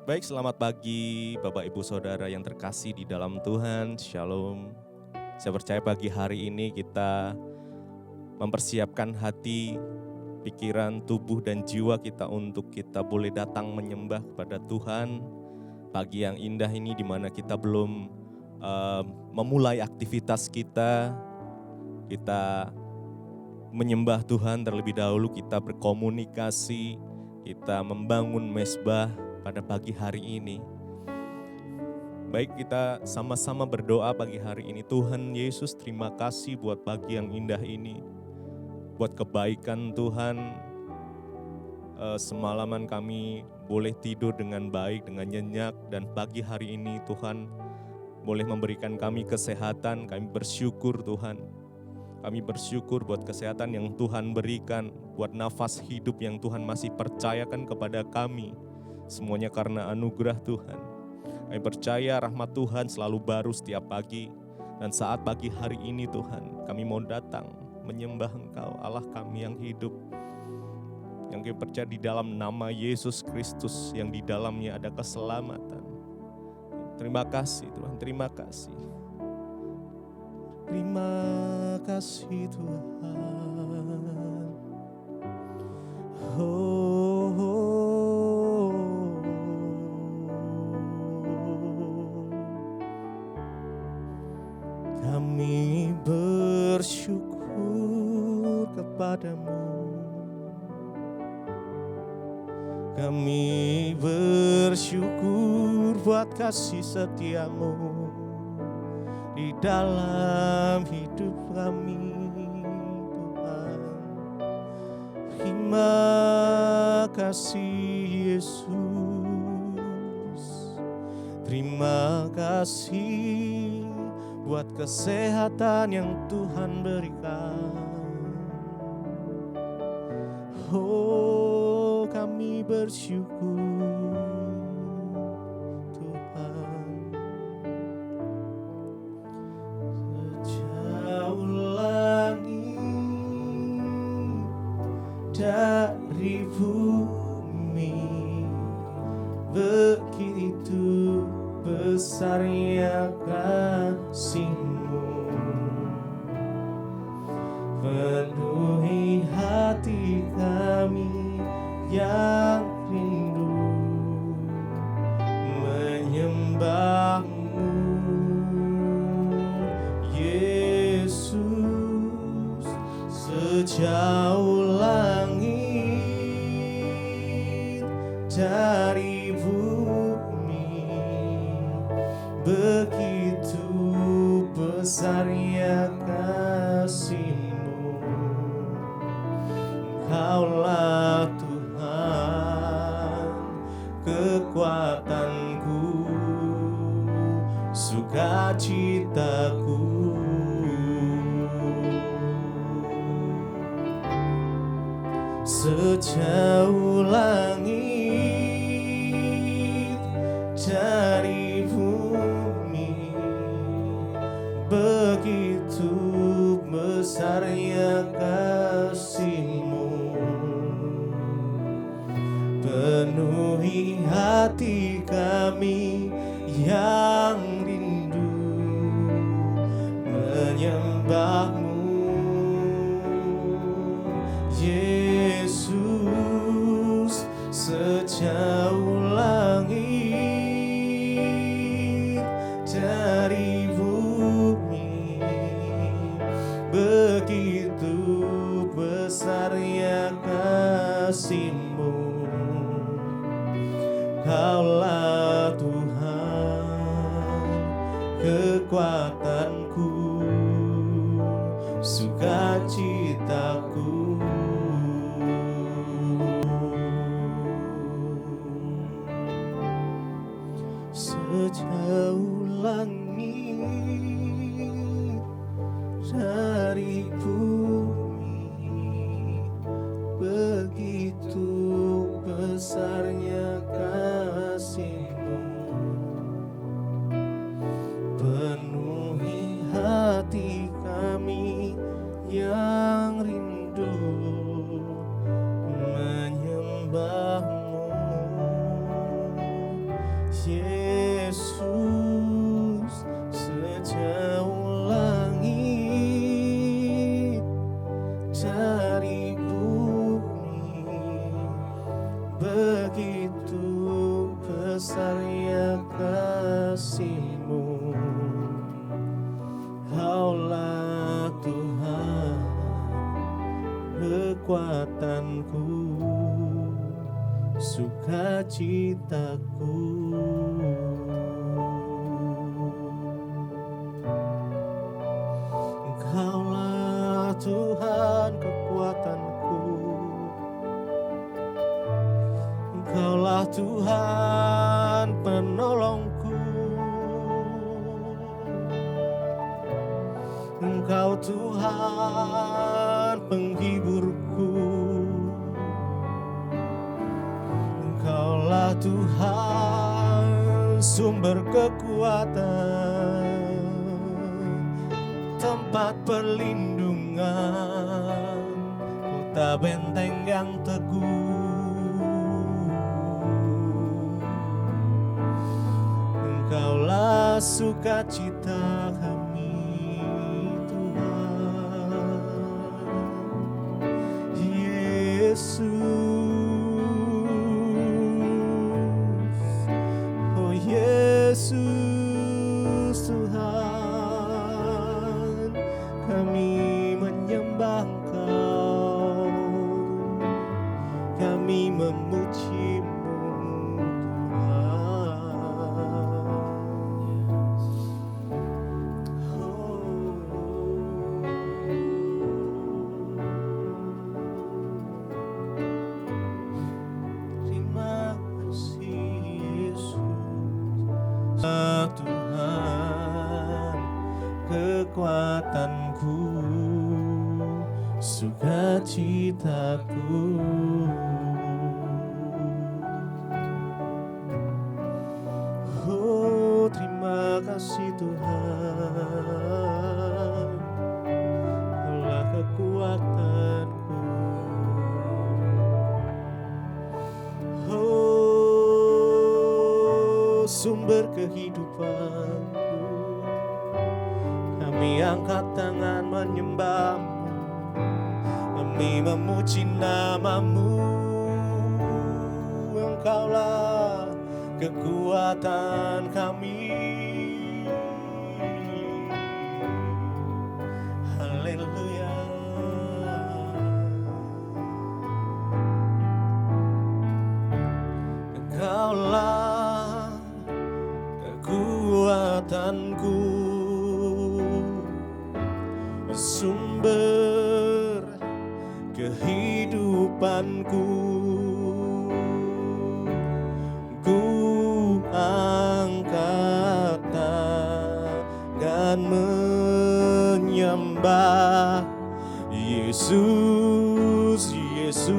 Baik, selamat pagi Bapak Ibu Saudara yang terkasih di dalam Tuhan. Shalom. Saya percaya pagi hari ini kita mempersiapkan hati, pikiran, tubuh, dan jiwa kita untuk kita boleh datang menyembah kepada Tuhan. Pagi yang indah ini di mana kita belum memulai aktivitas kita menyembah Tuhan terlebih dahulu, kita berkomunikasi, kita membangun mezbah pada pagi hari ini. Baik, kita sama-sama berdoa pagi hari ini. Tuhan Yesus, terima kasih buat pagi yang indah ini. Buat kebaikan Tuhan, semalaman kami boleh tidur dengan baik, dengan nyenyak. Dan pagi hari ini Tuhan boleh memberikan kami kesehatan. Kami bersyukur Tuhan. Kami bersyukur buat kesehatan yang Tuhan berikan. Buat nafas hidup yang Tuhan masih percayakan kepada kami. Semuanya karena anugerah Tuhan. Kami percaya rahmat Tuhan selalu baru setiap pagi. Dan saat pagi hari ini Tuhan, kami mau datang menyembah Engkau, Allah kami yang hidup. Yang kami percaya di dalam nama Yesus Kristus, yang di dalamnya ada keselamatan. Terima kasih Tuhan, terima kasih. Terima kasih Tuhan. Kami bersyukur kepadamu. Kami bersyukur buat kasih setiamu di dalam hidup kami, Tuhan. Terima kasih Yesus. Terima kasih buat kesehatan yang Tuhan berikan. Oh, kami bersyukur Tuhan. Sejauh langit dari bumi, begitu besarnya kasih-Mu, penuhi hati kami yang rindu menyembah-Mu, Yesus. Sejauh langit dari bumi, begitu besarnya kasih-Mu. Engkaulah Tuhan, kekuatanku, sukacitaku. Sejauh langit dari bumi, begitu besarnya kasih-Mu, penuhi hati kami yang rindu menyembah-Mu, Yesus. Sejauh langit dari bumi, begitu besarnya kasih-Mu. Kaulah Tuhan, kekuatanku, sukacitaku. Sejauh langit dari bumi, begitu besarnya kasih-Mu, penuhi hati kami yang rindu menyembah-Mu, kekuatanku, sukacitaku. Engkaulah Tuhan kekuatanku, Engkaulah Tuhan penolongku, Engkau Tuhan penghiburku, Engkaulah Tuhan sumber kekuatan, tempat perlindungan, kota benteng yang teguh. Engkaulah sukacita kami, Tuhan Yesus. Oh Yesus Tuhan, kami menyembah Engkau, kami memuji-Mu Tuhan. Terima kasih Yesus, Tuhan kekuatanku, sukacitaku. Oh, terima kasih Tuhan, Kaulah kekuatanku. Oh, sumber kehidupanku, kami angkat tangan menyembah-Mu, kami memuji nama-Mu. Engkaulah kekuatan kami. Haleluya. Engkaulah kekuatanku, sumber kehidupanku. Ku angkat tangan menyembah Yesus, Yesus.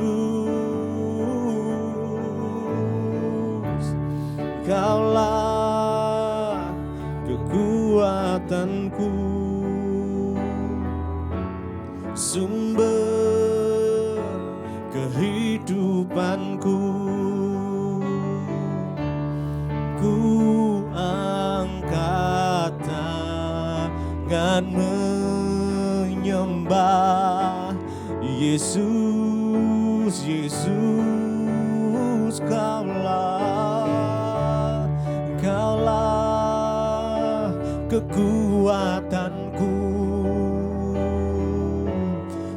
Kaulah kekuatanku, sumber kehidupanku. Ku angkat tangan menyembah Yesus, Yesus. Kaulah kekuatanku,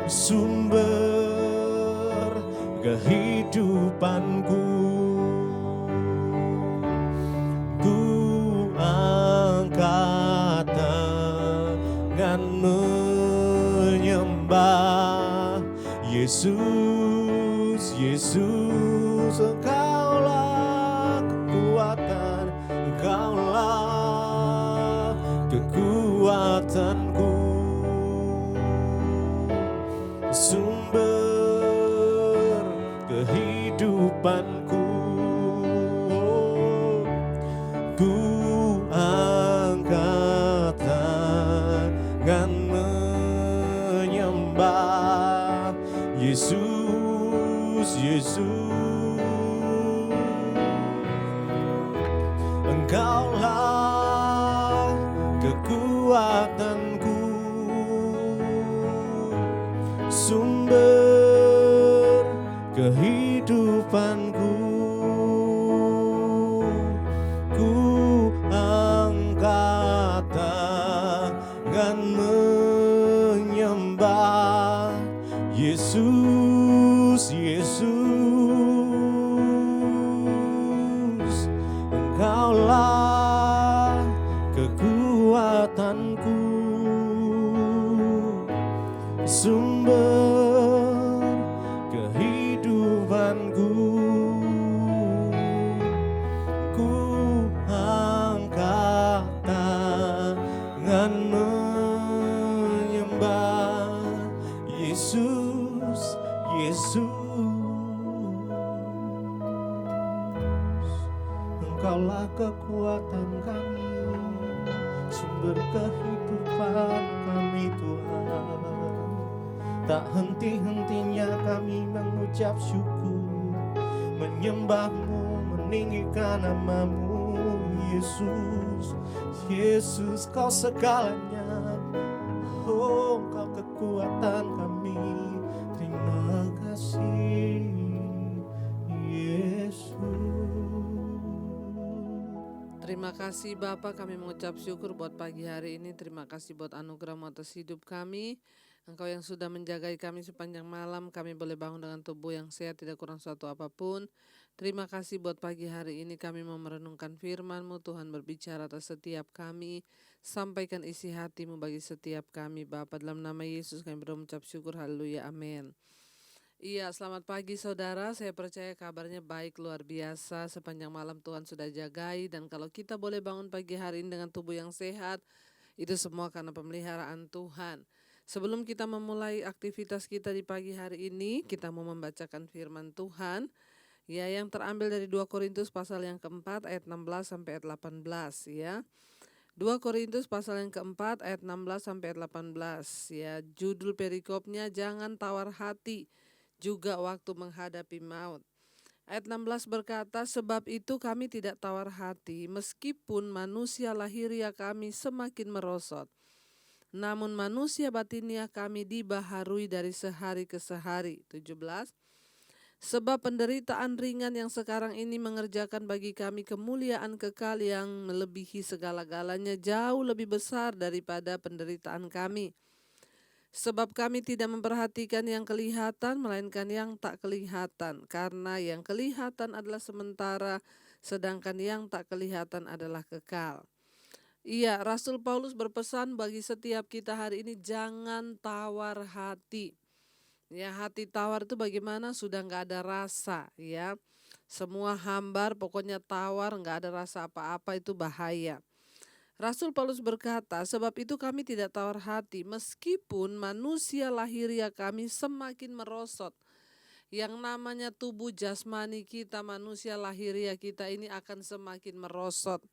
sumber kehidupanku. Ku angkat tangan menyembah Yesus, Yesus. Engkaulah kekuatan, Engkaulah kekuatanku, sumber kehidupanku. Ku angkat tangan menyembah Yesus, Yesus. Engkaulah kekuatanku, sumber kehidupanku. Ku angkat tangan menyembah Yesus, kehidupanku. Ku angkat tangan menyembah Yesus, Yesus. Engkaulah kekuatan kami, sumber kehidupan kami Tuhan. Tak henti-hentinya kami mengucap syukur, menyembah-Mu, meninggikan nama-Mu, Yesus. Yesus, Kau segalanya, oh Kau kekuatan kami. Terima kasih Yesus. Terima kasih Bapa, kami mengucap syukur buat pagi hari ini. Terima kasih buat anugerah-Mu atas hidup kami. Engkau yang sudah menjagai kami sepanjang malam, kami boleh bangun dengan tubuh yang sehat, tidak kurang suatu apapun. Terima kasih buat pagi hari ini kami mau merenungkan firman-Mu. Tuhan berbicara atas setiap kami, sampaikan isi hati-Mu bagi setiap kami Bapa. Dalam nama Yesus kami berdoa mengucap syukur, haleluya, amin. Iya, selamat pagi saudara, saya percaya kabarnya baik luar biasa. Sepanjang malam Tuhan sudah jagai, dan kalau kita boleh bangun pagi hari ini dengan tubuh yang sehat, itu semua karena pemeliharaan Tuhan. Sebelum kita memulai aktivitas kita di pagi hari ini, kita mau membacakan firman Tuhan ya, yang terambil dari 2 Korintus pasal yang keempat ayat 16 sampai ayat 18 ya. 2 Korintus pasal yang keempat ayat 16 sampai ayat 18 ya. Judul perikopnya, jangan tawar hati juga waktu menghadapi maut. Ayat 16 berkata, sebab itu kami tidak tawar hati meskipun manusia lahiriah kami semakin merosot. Namun manusia batiniah kami dibaharui dari sehari ke sehari. 17. Sebab penderitaan ringan yang sekarang ini mengerjakan bagi kami kemuliaan kekal yang melebihi segala-galanya, jauh lebih besar daripada penderitaan kami. Sebab kami tidak memperhatikan yang kelihatan, melainkan yang tak kelihatan. Karena yang kelihatan adalah sementara, sedangkan yang tak kelihatan adalah kekal. Iya, Rasul Paulus berpesan bagi setiap kita hari ini, jangan tawar hati. Ya, hati tawar itu bagaimana? Sudah gak ada rasa ya. Semua hambar, pokoknya tawar, gak ada rasa apa-apa, itu bahaya. Rasul Paulus berkata, sebab itu kami tidak tawar hati meskipun manusia lahiriah kami semakin merosot. Yang namanya tubuh jasmani kita, manusia lahiriah kita ini akan semakin merosot.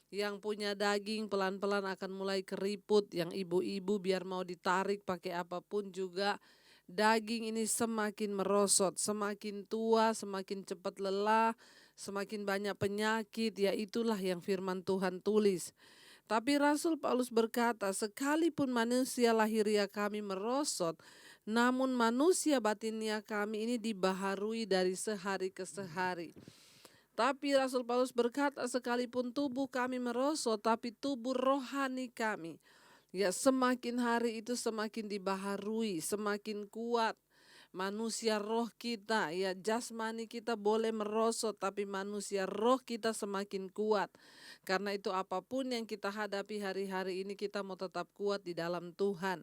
Yang punya daging pelan-pelan akan mulai keriput. Yang ibu-ibu biar mau ditarik pakai apapun juga, daging ini semakin merosot. Semakin tua, semakin cepat lelah, semakin banyak penyakit. Ya, itulah yang firman Tuhan tulis. Tapi Rasul Paulus berkata, sekalipun manusia lahiriah kami merosot, namun manusia batiniah kami ini dibaharui dari sehari ke sehari. Tapi Rasul Paulus berkata, sekalipun tubuh kami merosot, tapi tubuh rohani kami, ya semakin hari itu semakin dibaharui, semakin kuat. Manusia roh kita, ya jasmani kita boleh merosot, tapi manusia roh kita semakin kuat. Karena itu apapun yang kita hadapi hari-hari ini, kita mau tetap kuat di dalam Tuhan.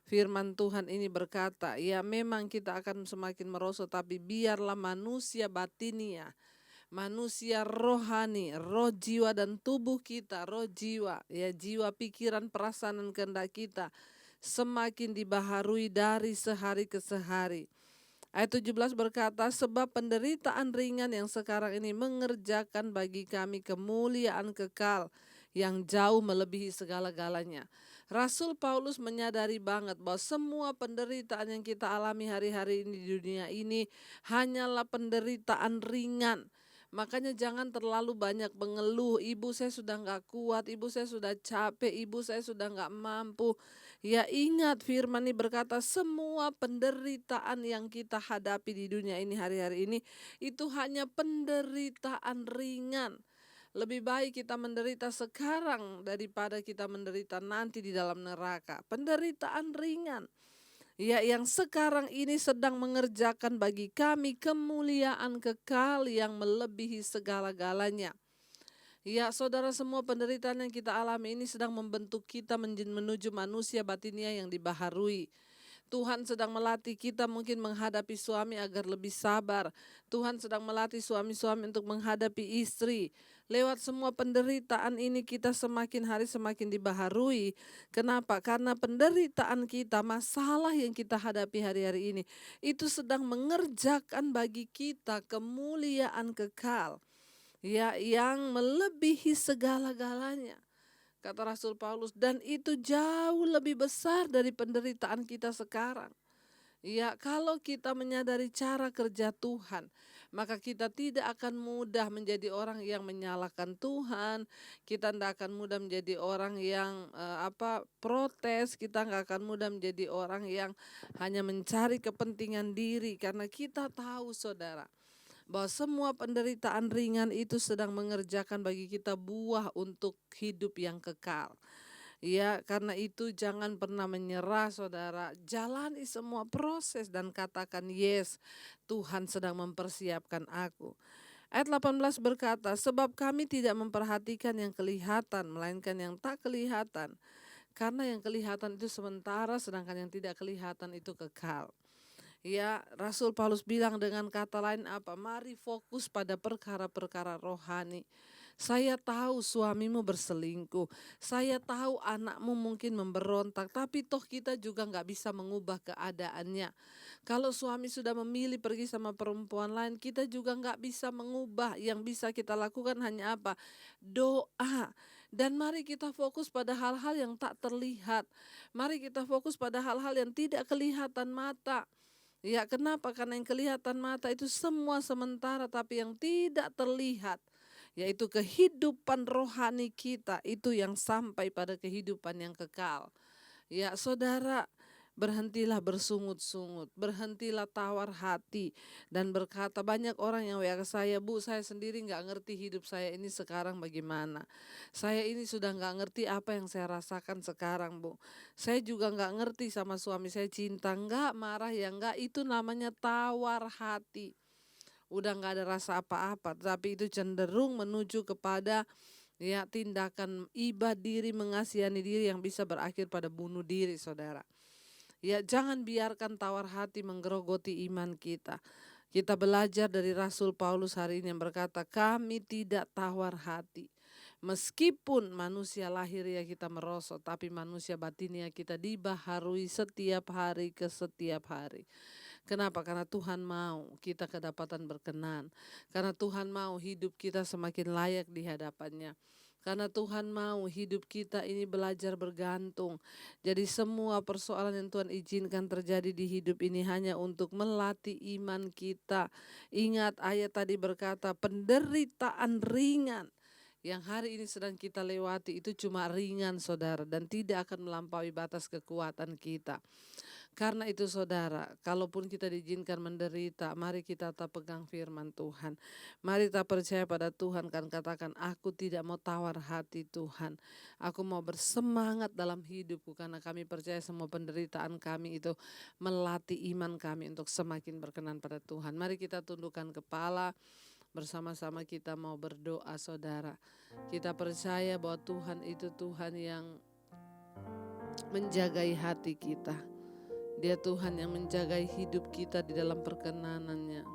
Firman Tuhan ini berkata, ya memang kita akan semakin merosot, tapi biarlah manusia batiniah, manusia rohani, roh jiwa dan tubuh kita, roh jiwa, ya jiwa, pikiran, perasaan dan kehendak kita semakin dibaharui dari sehari ke sehari. Ayat 17 berkata, sebab penderitaan ringan yang sekarang ini mengerjakan bagi kami kemuliaan kekal yang jauh melebihi segala-galanya. Rasul Paulus menyadari banget bahwa semua penderitaan yang kita alami hari-hari ini di dunia ini hanyalah penderitaan ringan. Makanya jangan terlalu banyak mengeluh, ibu saya sudah gak kuat, ibu saya sudah capek, ibu saya sudah gak mampu. Ya ingat firman ini berkata, semua penderitaan yang kita hadapi di dunia ini hari-hari ini, itu hanya penderitaan ringan. Lebih baik kita menderita sekarang daripada kita menderita nanti di dalam neraka. Penderitaan ringan. Ya, yang sekarang ini sedang mengerjakan bagi kami kemuliaan kekal yang melebihi segala-galanya. Ya, saudara, semua penderitaan yang kita alami ini sedang membentuk kita menuju manusia batiniah yang dibaharui. Tuhan sedang melatih kita mungkin menghadapi suami agar lebih sabar. Tuhan sedang melatih suami-suami untuk menghadapi istri. Lewat semua penderitaan ini kita semakin hari semakin dibaharui. Kenapa? Karena penderitaan kita, masalah yang kita hadapi hari-hari ini, itu sedang mengerjakan bagi kita kemuliaan kekal. Ya, yang melebihi segala-galanya. Kata Rasul Paulus, dan itu jauh lebih besar dari penderitaan kita sekarang. Ya, kalau kita menyadari cara kerja Tuhan, maka kita tidak akan mudah menjadi orang yang menyalahkan Tuhan. Kita tidak akan mudah menjadi orang yang protes. Kita nggak akan mudah menjadi orang yang hanya mencari kepentingan diri. Karena kita tahu, saudara, bahwa semua penderitaan ringan itu sedang mengerjakan bagi kita buah untuk hidup yang kekal. Ya, karena itu jangan pernah menyerah, saudara. Jalani semua proses dan katakan, yes, Tuhan sedang mempersiapkan aku. Ayat 18 berkata, sebab kami tidak memperhatikan yang kelihatan, melainkan yang tak kelihatan. Karena yang kelihatan itu sementara, sedangkan yang tidak kelihatan itu kekal. Ya, Rasul Paulus bilang dengan kata lain apa? Mari fokus pada perkara-perkara rohani. Saya tahu suamimu berselingkuh. Saya tahu anakmu mungkin memberontak. Tapi toh kita juga gak bisa mengubah keadaannya. Kalau suami sudah memilih pergi sama perempuan lain, kita juga gak bisa mengubah. Yang bisa kita lakukan hanya apa? Doa. Dan mari kita fokus pada hal-hal yang tak terlihat. Mari kita fokus pada hal-hal yang tidak kelihatan mata. Ya, kenapa? Karena yang kelihatan mata itu semua sementara, tapi yang tidak terlihat, yaitu kehidupan rohani kita, itu yang sampai pada kehidupan yang kekal. Ya, saudara, berhentilah bersungut-sungut, berhentilah tawar hati dan berkata, banyak orang yang WA ke saya, Bu, saya sendiri gak ngerti hidup saya ini sekarang bagaimana. Saya ini sudah gak ngerti apa yang saya rasakan sekarang, Bu. Saya juga gak ngerti sama suami saya, cinta enggak, marah ya enggak, itu namanya tawar hati. Udah gak ada rasa apa-apa, tapi itu cenderung menuju kepada ya tindakan iba diri, mengasihani diri yang bisa berakhir pada bunuh diri, saudara. Ya, jangan biarkan tawar hati menggerogoti iman kita. Kita belajar dari Rasul Paulus hari ini yang berkata, kami tidak tawar hati. Meskipun manusia lahir ya kita merosot, tapi manusia batinnya kita dibaharui setiap hari ke setiap hari. Kenapa? Karena Tuhan mau kita kedapatan berkenan. Karena Tuhan mau hidup kita semakin layak di hadapannya. Karena Tuhan mau hidup kita ini belajar bergantung. Jadi semua persoalan yang Tuhan izinkan terjadi di hidup ini hanya untuk melatih iman kita. Ingat ayat tadi berkata penderitaan ringan yang hari ini sedang kita lewati itu cuma ringan, saudara, dan tidak akan melampaui batas kekuatan kita. Karena itu, saudara, kalaupun kita diizinkan menderita, mari kita tetap pegang firman Tuhan. Mari kita percaya pada Tuhan, kan katakan, aku tidak mau tawar hati Tuhan. Aku mau bersemangat dalam hidupku karena kami percaya semua penderitaan kami itu melatih iman kami untuk semakin berkenan pada Tuhan. Mari kita tundukkan kepala, bersama-sama kita mau berdoa, saudara. Kita percaya bahwa Tuhan itu Tuhan yang menjagai hati kita. Dia Tuhan yang menjaga hidup kita di dalam perkenanannya.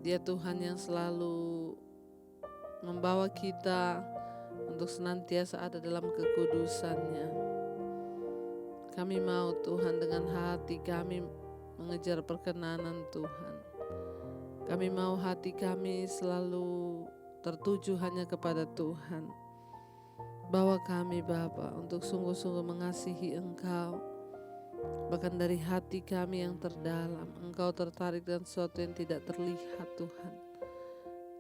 Dia Tuhan yang selalu membawa kita untuk senantiasa ada dalam kekudusannya. Kami mau Tuhan dengan hati kami mengejar perkenanan Tuhan. Kami mau hati kami selalu tertuju hanya kepada Tuhan. Bawa kami Bapa untuk sungguh-sungguh mengasihi Engkau. Bahkan dari hati kami yang terdalam, Engkau tertarik dengan sesuatu yang tidak terlihat Tuhan.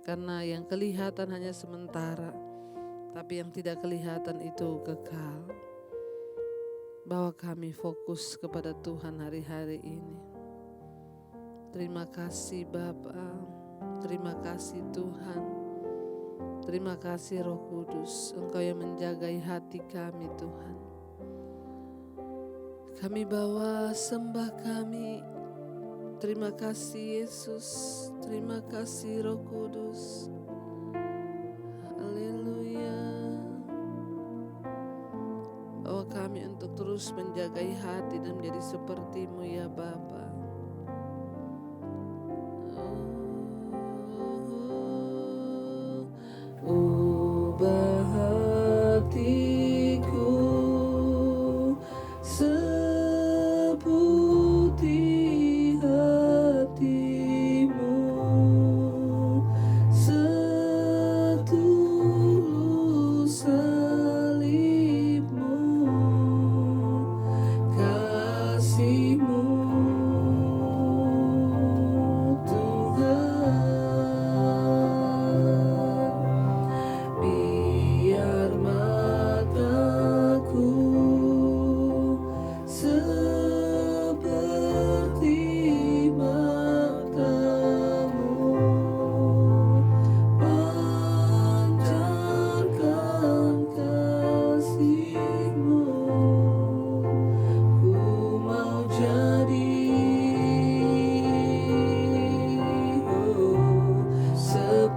Karena yang kelihatan hanya sementara, tapi yang tidak kelihatan itu kekal. Bawa kami fokus kepada Tuhan hari-hari ini. Terima kasih Bapa, terima kasih Tuhan. Terima kasih Roh Kudus, Engkau yang menjagai hati kami Tuhan. Kami bawa sembah kami. Terima kasih Yesus. Terima kasih Roh Kudus. Haleluya. Bawa kami untuk terus terus menjagai hati dan menjadi seperti-Mu ya Bapa. Ubah hatiku seperti hati-Mu, setulus salib-Mu, kasih-Mu Tuhan. Biar mataku seperti mata-Mu, pancarkan kasih-Mu. Ku mau jadi seperti-Mu.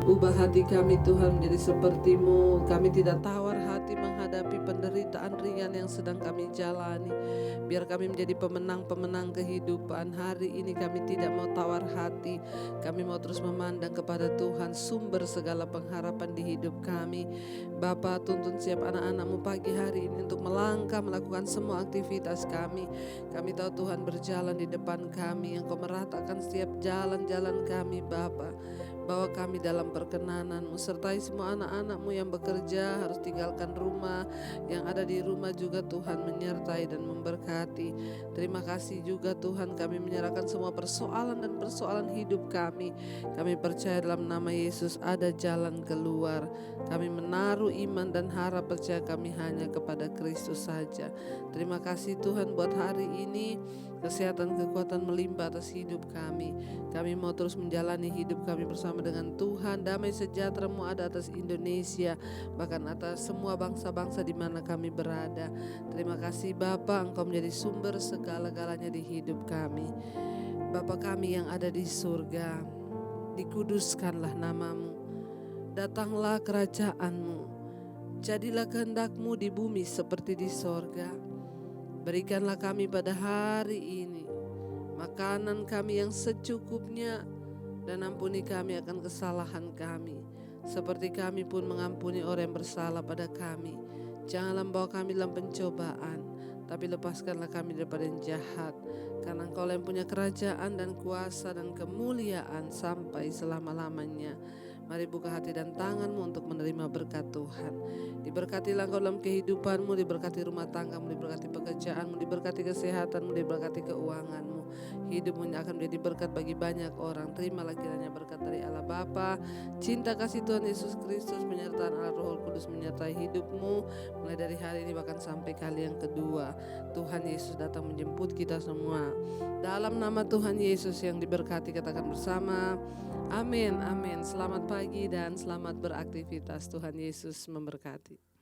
Ubah hati kami Tuhan menjadi seperti-Mu. Kami tidak tawar hati menghadapi penderitaan ringan yang sedang kami jalani. Biar kami menjadi pemenang-pemenang kehidupan. Hari ini kami tidak mau tawar hati. Kami mau terus memandang kepada Tuhan, sumber segala pengharapan di hidup kami. Bapa, tuntun siap anak-anak-Mu pagi hari ini untuk melangkah, melakukan semua aktivitas kami. Kami tahu Tuhan berjalan di depan kami. Engkau meratakan setiap jalan-jalan kami Bapa. Bawa kami dalam perkenanan-Mu, sertai semua anak-anak-Mu yang bekerja harus tinggalkan rumah, yang ada di rumah juga Tuhan menyertai dan memberkati. Terima kasih juga Tuhan, kami menyerahkan semua persoalan dan persoalan hidup kami. Kami percaya dalam nama Yesus ada jalan keluar. Kami menaruh iman dan harap percaya kami hanya kepada Kristus saja. Terima kasih Tuhan buat hari ini. Kesehatan, kekuatan melimpah atas hidup kami. Kami mau terus menjalani hidup kami bersama dengan Tuhan. Damai sejahtera-Mu ada atas Indonesia, bahkan atas semua bangsa-bangsa di mana kami berada. Terima kasih Bapa, Engkau menjadi sumber segala-galanya di hidup kami. Bapa kami yang ada di surga, dikuduskanlah nama-Mu. Datanglah kerajaan-Mu. Jadilah kehendak-Mu di bumi seperti di sorga. Berikanlah kami pada hari ini makanan kami yang secukupnya, dan ampuni kami akan kesalahan kami, seperti kami pun mengampuni orang yang bersalah pada kami. Janganlah membawa kami dalam pencobaan, tapi lepaskanlah kami daripada yang jahat. Karena Engkau yang punya kerajaan dan kuasa dan kemuliaan sampai selama-lamanya. Mari buka hati dan tangan-Mu untuk menerima berkat Tuhan. Diberkatilah Engkau dalam kehidupan-Mu, diberkati rumah tangga-Mu, diberkati pekerjaan-Mu, diberkati kesehatan-Mu, diberkati keuangan-Mu. Hidup-Mu akan menjadi berkat bagi banyak orang. Terimalah kiranya berkat dari Allah Bapa, cinta kasih Tuhan Yesus Kristus, penyertaan Allah Roh Kudus menyertai hidup-Mu mulai dari hari ini bahkan sampai kali yang kedua. Tuhan Yesus datang menjemput kita semua. Dalam nama Tuhan Yesus yang diberkati, katakan bersama, amin, amin. Selamat pagi dan selamat beraktivitas. Tuhan Yesus memberkati.